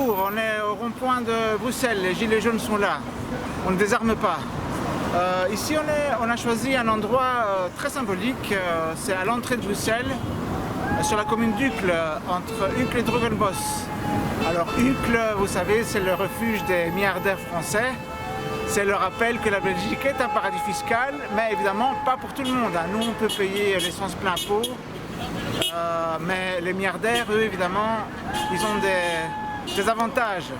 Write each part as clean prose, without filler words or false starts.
bonjour, on est au rond-point de Bruxelles, les gilets jaunes sont là, on ne désarme pas. Ici on a choisi un endroit très symbolique, c'est à l'entrée de Bruxelles, sur la commune d'Uccle, entre Uccle et Drogenbos. Alors Uccle, vous savez, c'est le refuge des milliardaires français. C'est le rappel que la Belgique est un paradis fiscal, mais évidemment pas pour tout le monde. Nous, on peut payer l'essence plein pot, mais les milliardaires, eux, évidemment, ils ont des avantages.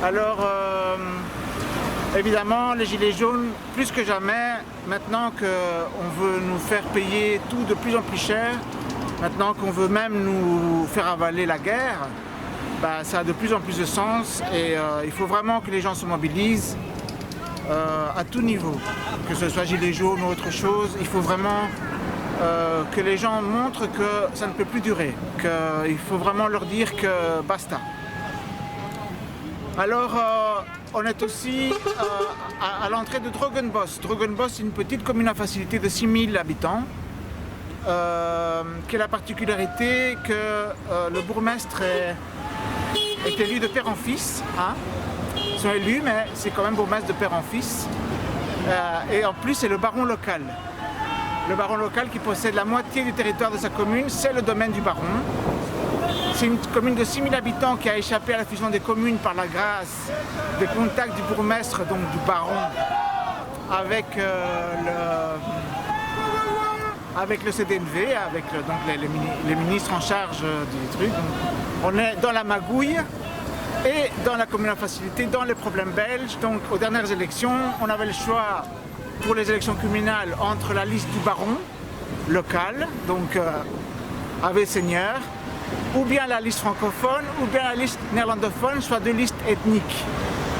Alors, évidemment, les gilets jaunes, plus que jamais, maintenant qu'on veut nous faire payer tout de plus en plus cher, maintenant qu'on veut même nous faire avaler la guerre, ça a de plus en plus de sens et il faut vraiment que les gens se mobilisent. À tout niveau, que ce soit gilets jaunes ou autre chose, il faut vraiment que les gens montrent que ça ne peut plus durer, qu'il faut vraiment leur dire que basta. Alors on est aussi à l'entrée de Drogenbos. Drogenbos, c'est une petite commune à facilité de 6000 habitants qui a la particularité que le bourgmestre est élu de père en fils. Ils sont élus, mais c'est quand même bourgmestre de père en fils. Et en plus, c'est le baron local. Le baron local qui possède la moitié du territoire de sa commune, c'est le domaine du baron. C'est une commune de 6000 habitants qui a échappé à la fusion des communes par la grâce des contacts du bourgmestre, donc du baron, avec le CDNV, avec donc les ministres en charge du truc. Donc, on est dans la magouille. Et dans la commune à facilité, dans les problèmes belges, donc aux dernières élections, on avait le choix pour les élections communales entre la liste du baron local, donc avec Seigneur, ou bien la liste francophone, ou bien la liste néerlandophone, soit deux listes ethniques.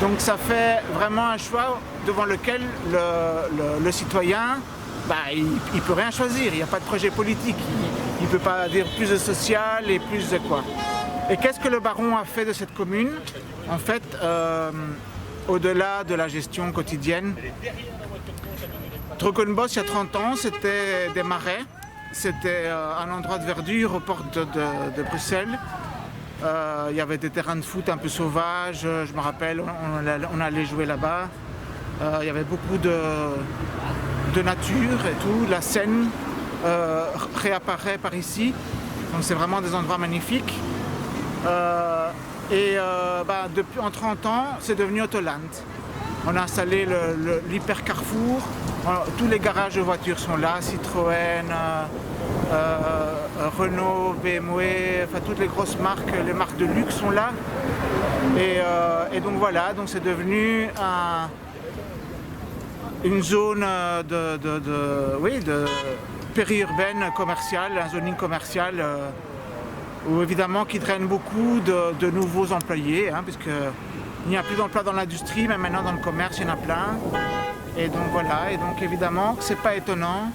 Donc ça fait vraiment un choix devant lequel le citoyen, il ne peut rien choisir, il n'y a pas de projet politique, il ne peut pas dire plus de social et plus de quoi. Et qu'est-ce que le baron a fait de cette commune? En fait, au-delà de la gestion quotidienne, Drogenbos, il y a 30 ans, c'était des marais. C'était un endroit de verdure aux portes de Bruxelles. Il y avait des terrains de foot un peu sauvages, je me rappelle, on allait jouer là-bas. Il y avait beaucoup de nature et tout. La Seine réapparaît par ici. Donc c'est vraiment des endroits magnifiques. Depuis en 30 ans, c'est devenu Autoland. On a installé l'hyper Carrefour, tous les garages de voitures sont là, Citroën, Renault, BMW, enfin toutes les grosses marques, les marques de luxe sont là. Et donc voilà, donc c'est devenu une zone de périurbaine commerciale, un zoning commercial. Où évidemment qui draine beaucoup de nouveaux employés, puisqu'il n'y a plus d'emplois dans l'industrie, mais maintenant dans le commerce, il y en a plein. Et donc voilà, et donc évidemment, c'est pas étonnant.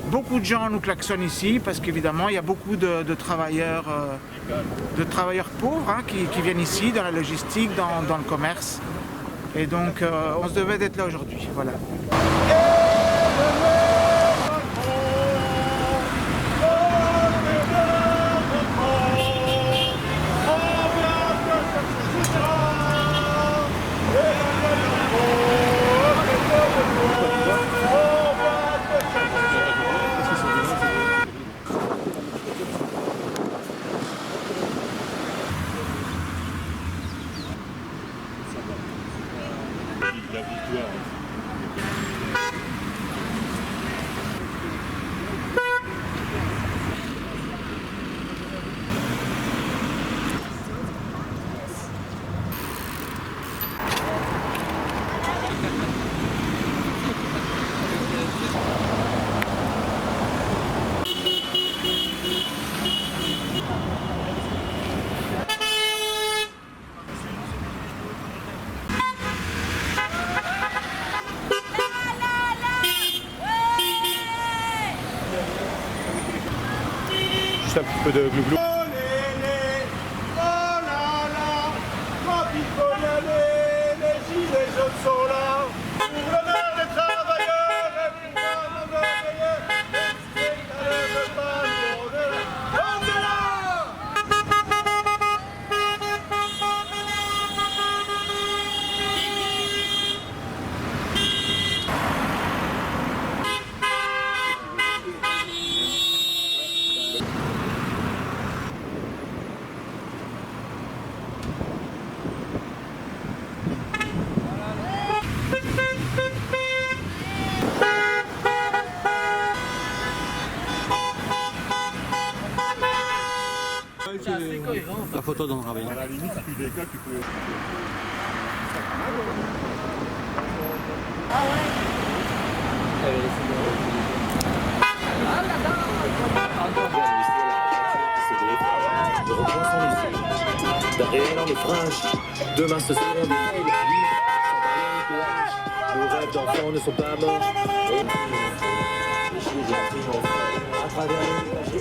Beaucoup de gens nous klaxonnent ici, parce qu'évidemment, il y a beaucoup de travailleurs pauvres qui viennent ici, dans la logistique, dans le commerce. Et donc, on se devait d'être là aujourd'hui, voilà. La victoire. Juste un petit peu de glouglou. Les gilets jaunes sont là, pour l'honneur des travailleurs et pour un meilleur, et ne lève pas le monde là. La photo donnera bien. À la limite, si tu décolles, tu peux... Nous repensons ici. Derrière dans les franges, demain ce seront des villes. Nos rêves d'enfants ne sont pas morts. À travers les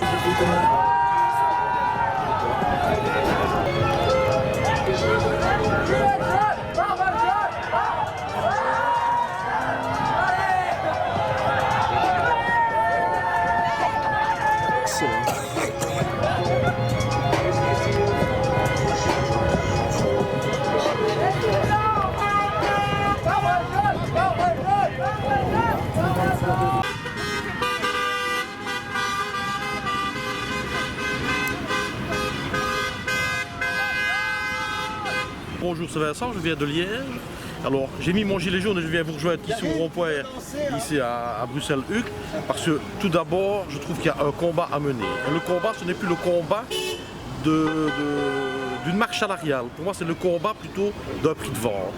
Bonjour, c'est Vincent, je viens de Liège. Alors, j'ai mis mon gilet jaune et je viens vous rejoindre ici au rond-point, ici à Bruxelles-Huc, parce que tout d'abord, je trouve qu'il y a un combat à mener. Et le combat, ce n'est plus le combat d'une marche salariale. Pour moi, c'est le combat plutôt d'un prix de vente.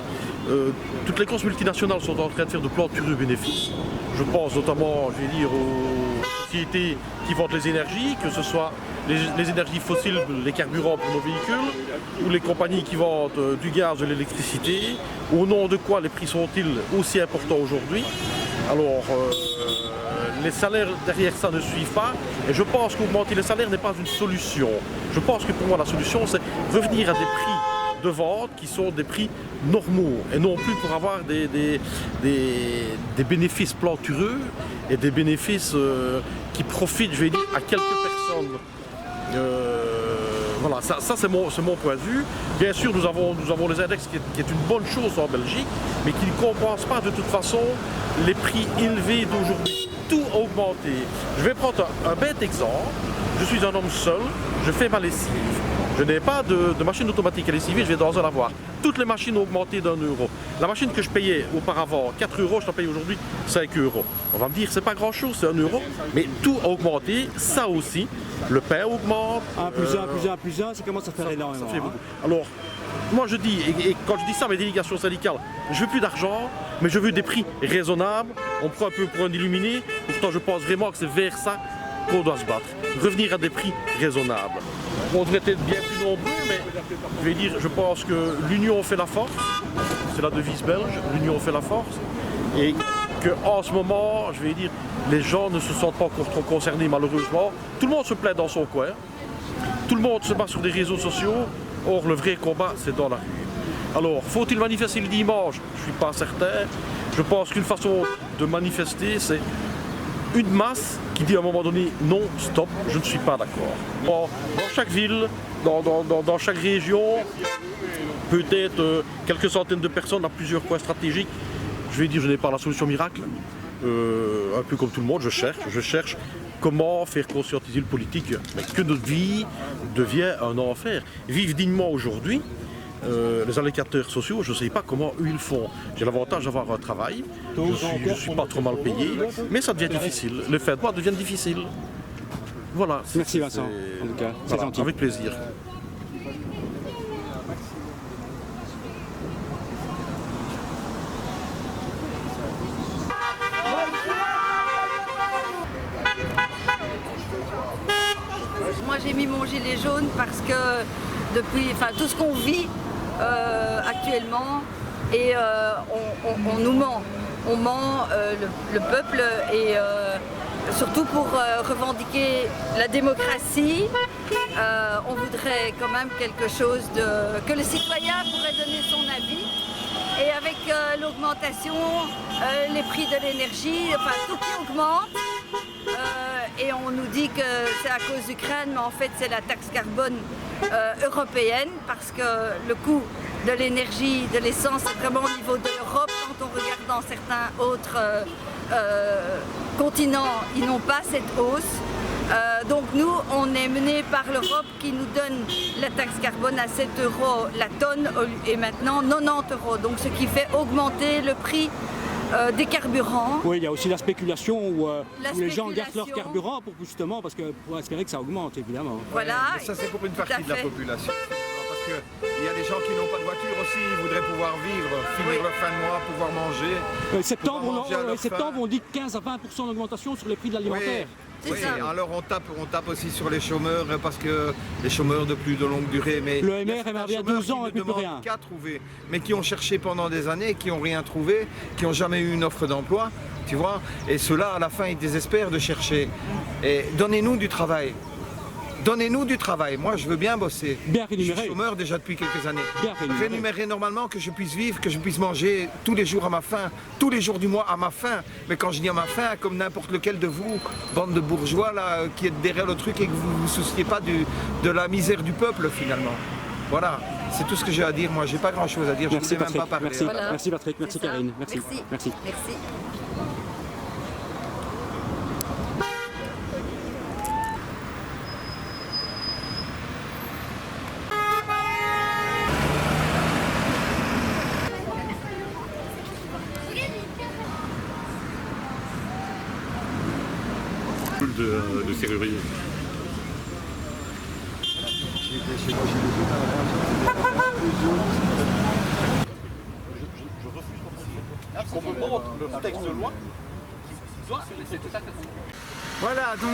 Toutes les grosses multinationales sont en train de faire de plantureux bénéfices. Je pense notamment, je vais dire, aux sociétés qui vendent les énergies, que ce soit les énergies fossiles, les carburants pour nos véhicules, ou les compagnies qui vendent du gaz, de l'électricité. Au nom de quoi les prix sont-ils aussi importants aujourd'hui? Alors, les salaires derrière ça ne suivent pas, et je pense qu'augmenter les salaires n'est pas une solution. Je pense que pour moi la solution, c'est revenir à des prix de vente qui sont des prix normaux, et non plus pour avoir des bénéfices plantureux et des bénéfices qui profitent, je vais dire, à quelques personnes. Voilà, ça c'est mon point de vue. Bien sûr, nous avons les index qui est une bonne chose en Belgique, mais qui ne compense pas de toute façon les prix élevés d'aujourd'hui. Tout a augmenté. Je vais prendre un bête exemple. Je suis un homme seul, je fais ma lessive. Je n'ai pas de machine automatique à lessiver, je vais dans un lavoir. Toutes les machines ont augmenté d'1 euro. La machine que je payais auparavant 4 euros, je la paye aujourd'hui 5 euros. On va me dire, c'est pas grand chose, c'est 1 euro, mais tout a augmenté, ça aussi. Le pain augmente. 1 plus 1 plus 1 plus 1, ça commence à faire énormément. Ça fait beaucoup. Alors, moi je dis, et quand je dis ça à mes délégations syndicales, je veux plus d'argent, mais je veux des prix raisonnables. On prend un peu pour un illuminé, pourtant je pense vraiment que c'est vers ça qu'on doit se battre. Revenir à des prix raisonnables. On devrait être bien plus nombreux, mais je vais dire, je pense que l'union fait la force. C'est la devise belge, l'union fait la force. Et qu'en ce moment, je vais dire, les gens ne se sentent pas encore trop concernés malheureusement. Tout le monde se plaint dans son coin. Tout le monde se bat sur des réseaux sociaux. Or, le vrai combat, c'est dans la rue. Alors, faut-il manifester le dimanche? Je ne suis pas certain. Je pense qu'une façon de manifester, c'est une masse qui dit à un moment donné non, stop, je ne suis pas d'accord. Dans chaque ville, dans chaque région, peut-être quelques centaines de personnes à plusieurs points stratégiques. Je vais dire, je n'ai pas la solution miracle. Un peu comme tout le monde, je cherche comment faire conscientiser le politique, mais que notre vie devient un enfer. Vivre dignement aujourd'hui, les allocataires sociaux, je ne sais pas comment eux ils font. J'ai l'avantage d'avoir un travail, je ne suis pas trop mal payé, mais ça devient difficile. Les fins de mois deviennent difficiles. Voilà. Merci Vincent, en tout cas, c'est gentil. Avec plaisir. Moi j'ai mis mon gilet jaune parce que depuis, tout ce qu'on vit actuellement, et on nous ment. On ment le peuple, et surtout pour revendiquer la démocratie, on voudrait quand même quelque chose que le citoyen pourrait donner son avis. Et avec l'augmentation, les prix de l'énergie, tout qui augmente, et on nous dit que c'est à cause d'Ukraine, mais en fait c'est la taxe carbone européenne, parce que le coût de l'énergie, de l'essence, est vraiment au niveau de l'Europe. Quand on regarde dans certains autres continents, ils n'ont pas cette hausse. Donc nous, on est menés par l'Europe qui nous donne la taxe carbone à 7 € la tonne et maintenant 90 €. Donc ce qui fait augmenter le prix des carburants. Oui, il y a aussi la spéculation où les gens gardent leur spéculation. carburant pour espérer que ça augmente, évidemment. Voilà. Mais ça, c'est pour une Tout à partie de la fait. population. Parce qu'il y a des gens qui n'ont pas de voiture aussi, ils voudraient pouvoir vivre, finir leur fin de mois, pouvoir manger. Septembre, on dit 15 à 20% d'augmentation sur les prix de l'alimentaire. Oui, ça. alors on tape aussi sur les chômeurs parce que les chômeurs de plus de longue durée. Mais Le il y a MR certains aimerait bien chômeurs 12 ans qui et puis ne plus demandent rien. qu'à trouver, mais qui ont cherché pendant des années, qui n'ont rien trouvé, qui n'ont jamais eu une offre d'emploi, tu vois. Et ceux-là, à la fin, ils désespèrent de chercher. Et donnez-nous du travail. Donnez-nous du travail. Moi, je veux bien bosser. Bien Je suis rémunéré. chômeur déjà depuis quelques années. Bien rémunéré. Rémunéré normalement, que je puisse vivre, que je puisse manger tous les jours à ma faim, tous les jours du mois à ma faim. Mais quand je dis à ma faim, comme n'importe lequel de vous, bande de bourgeois là, qui êtes derrière le truc et que vous ne vous souciez pas de la misère du peuple finalement. Voilà, c'est tout ce que j'ai à dire. Moi, j'ai pas grand-chose à dire. Je ne Merci voulais même Patrick, pas parler. merci. Voilà. Merci Patrick, merci C'est ça. Karine, merci. Merci. De serrurier. Voilà, donc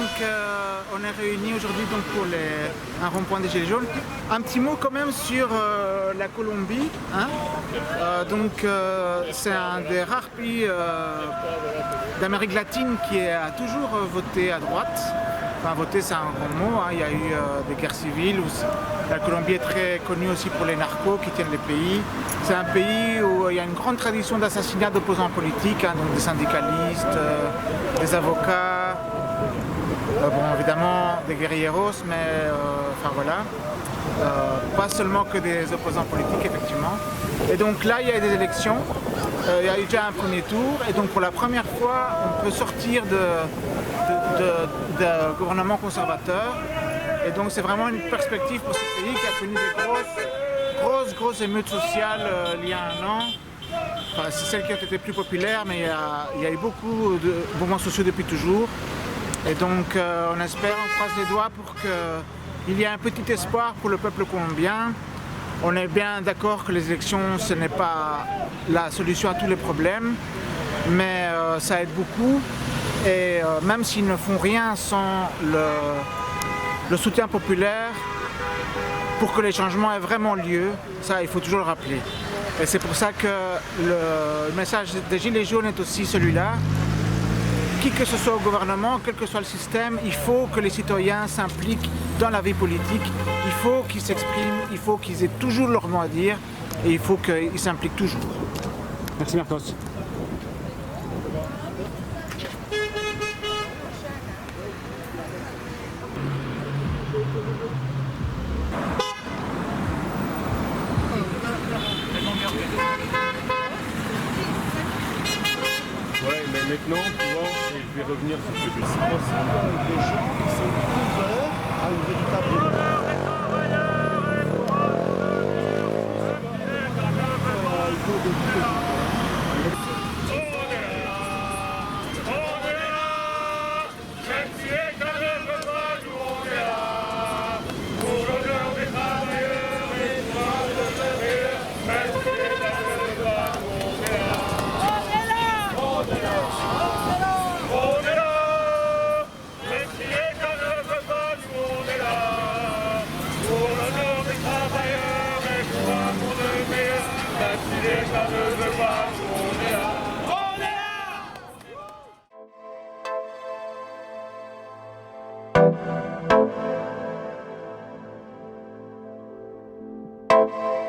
on est réunis aujourd'hui donc pour un rond-point des Gilets jaunes. Un petit mot quand même sur la Colombie. Hein. C'est un des rares pays d'Amérique latine qui a toujours voté à droite. Enfin, voter, c'est un grand mot. Hein. Il y a eu des guerres civiles. La Colombie est très connue aussi pour les narcos qui tiennent les pays. C'est un pays où il y a une grande tradition d'assassinat d'opposants politiques, hein, donc des syndicalistes, des avocats, bon, évidemment des guerrilleros, mais enfin voilà. Pas seulement que des opposants politiques, effectivement. Et donc là, il y a eu des élections. Il y a eu déjà un premier tour. Et donc pour la première fois, on peut sortir de gouvernement conservateur. Et donc c'est vraiment une perspective pour ce pays qui a connu des grosses émeutes sociales il y a un an. Enfin, c'est celles qui ont été plus populaires, mais il y a eu beaucoup de mouvements sociaux depuis toujours. Et donc on espère, on croise les doigts pour qu'il y ait un petit espoir pour le peuple colombien. On est bien d'accord que les élections, ce n'est pas la solution à tous les problèmes, mais ça aide beaucoup. Et même s'ils ne font rien sans le soutien populaire, pour que les changements aient vraiment lieu, ça il faut toujours le rappeler. Et c'est pour ça que le message des Gilets jaunes est aussi celui-là. Qui que ce soit au gouvernement, quel que soit le système, il faut que les citoyens s'impliquent dans la vie politique, il faut qu'ils s'expriment, il faut qu'ils aient toujours leur mot à dire et il faut qu'ils s'impliquent toujours. Merci Marcos. Ouais, mais maintenant, tu vois, et je vais revenir sur ce que tu dis. Des gens qui sont ouverts à une véritable Thank you.